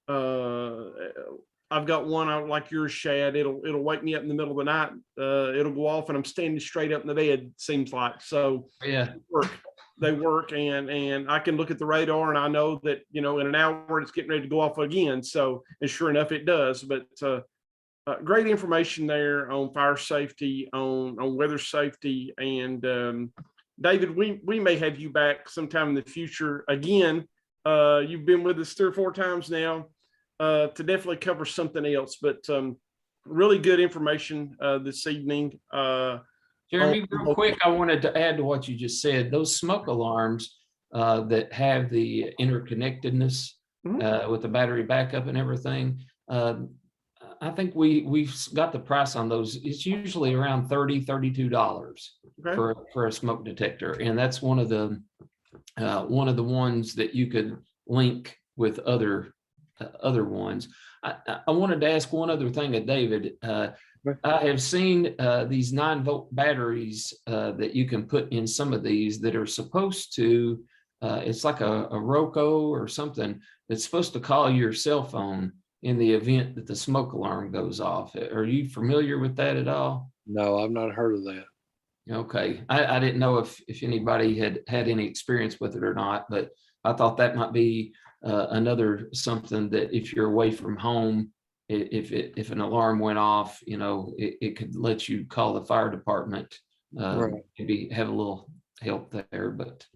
I've got one like yours, Shad. It'll wake me up in the middle of the night. It'll go off and I'm standing straight up in the bed, seems like. So Yeah. they work, and I can look at the radar and I know that, in an hour it's getting ready to go off again. So, and sure enough, it does. But great information there on fire safety, on weather safety. And David, we may have you back sometime in the future again. You've been with us 3 or 4 times now. To definitely cover something else, but really good information this evening. Jeremy, real quick, I wanted to add to what you just said. Those smoke alarms that have the interconnectedness with the battery backup and everything, I think we've got the price on those. It's usually around $30, $32 for a smoke detector, and that's one of the ones that you could link with other ones. I wanted to ask one other thing of David. I have seen these 9-volt batteries that you can put in some of these that are supposed to, it's like a Roku or something that's supposed to call your cell phone in the event that the smoke alarm goes off. Are you familiar with that at all? No, I've not heard of that. Okay. I didn't know if anybody had any experience with it or not, but I thought that might be another something that if you're away from home, if an alarm went off, it could let you call the fire department, maybe have a little help there. But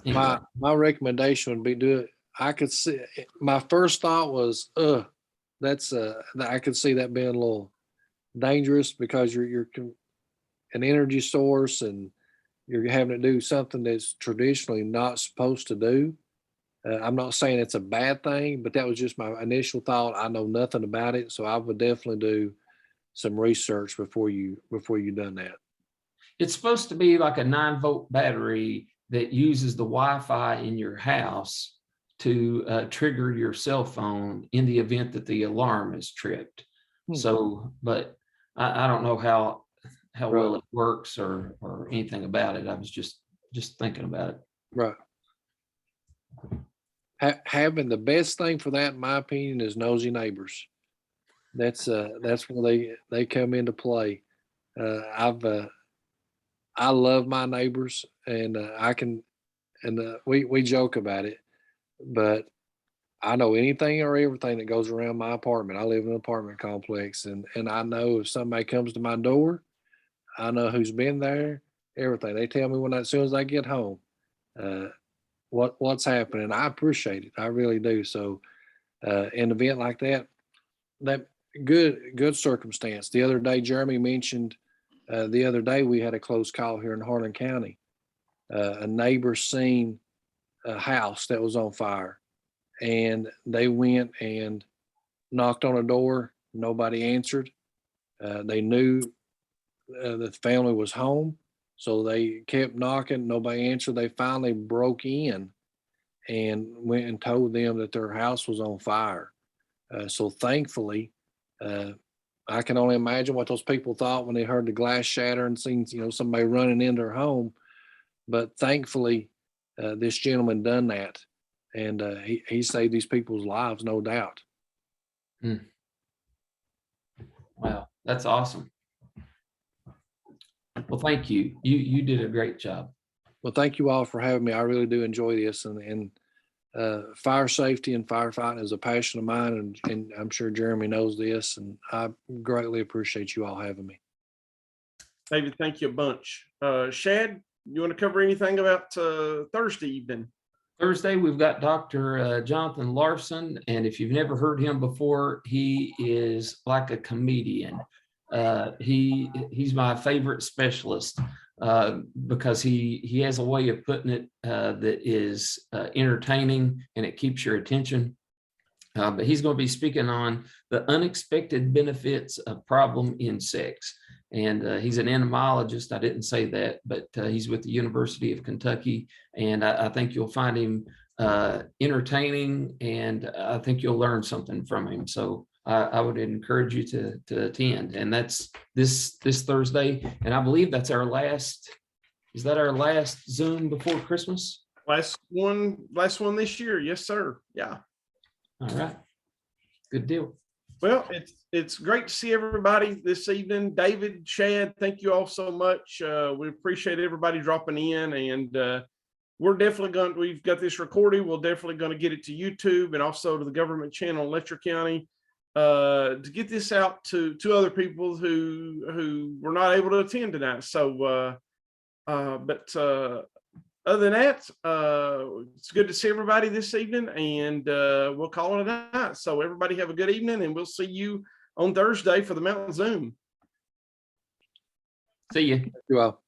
anyway. my recommendation would be do it. I could see, my first thought was, I could see that being a little dangerous because you're an energy source and you're having to do something that's traditionally not supposed to do. I'm not saying it's a bad thing, but that was just my initial thought. I know nothing about it, so I would definitely do some research before you done that. It's supposed to be like a 9-volt battery that uses the Wi-Fi in your house to trigger your cell phone in the event that the alarm is tripped. So, but I don't know how well it works or anything about it. I was just thinking about it. Right. Having the best thing for that, in my opinion, is nosy neighbors. That's where they come into play. I love my neighbors, and we joke about it, but I know anything or everything that goes around my apartment. I live in an apartment complex, and I know if somebody comes to my door, I know who's been there, everything. They tell me as soon as I get home, what's happening. I appreciate it. I really do. So an event like that good circumstance. The other day, Jeremy mentioned the other day we had a close call here in Harlan County. A neighbor seen a house that was on fire, and they went and knocked on a door. Nobody answered. They knew the family was home, so they kept knocking. Nobody answered. They finally broke in and went and told them that their house was on fire. So thankfully, I can only imagine what those people thought when they heard the glass shatter and seen somebody running into their home. But thankfully, this gentleman done that, and he saved these people's lives, no doubt. Wow, that's awesome. Well, thank you. You did a great job. Well, thank you all for having me. I really do enjoy this, and fire safety and firefighting is a passion of mine, and I'm sure Jeremy knows this, and I greatly appreciate you all having me. David, thank you a bunch. Shad, you want to cover anything about Thursday evening? Thursday, we've got Dr. Jonathan Larson, and if you've never heard him before, he is like a comedian. He's my favorite specialist because he has a way of putting it that is entertaining, and it keeps your attention. But he's going to be speaking on the unexpected benefits of problem insects. And he's an entomologist. I didn't say that, but he's with the University of Kentucky. And I think you'll find him entertaining, and I think you'll learn something from him. So I would encourage you to attend. And that's this Thursday. And I believe that's our last, is that our last Zoom before Christmas? Last one this year. Yes, sir. Yeah. All right. Good deal. Well, it's great to see everybody this evening. David, Shad, thank you all so much. We appreciate everybody dropping in, and we're definitely we've got this recorded. We're definitely going to get it to YouTube and also to the government channel in Letcher County to get this out to other people who were not able to attend tonight. So, other than that, it's good to see everybody this evening, and we'll call it a night. So everybody have a good evening, and we'll see you on Thursday for the Mountain Zoom. See you. Thank you all.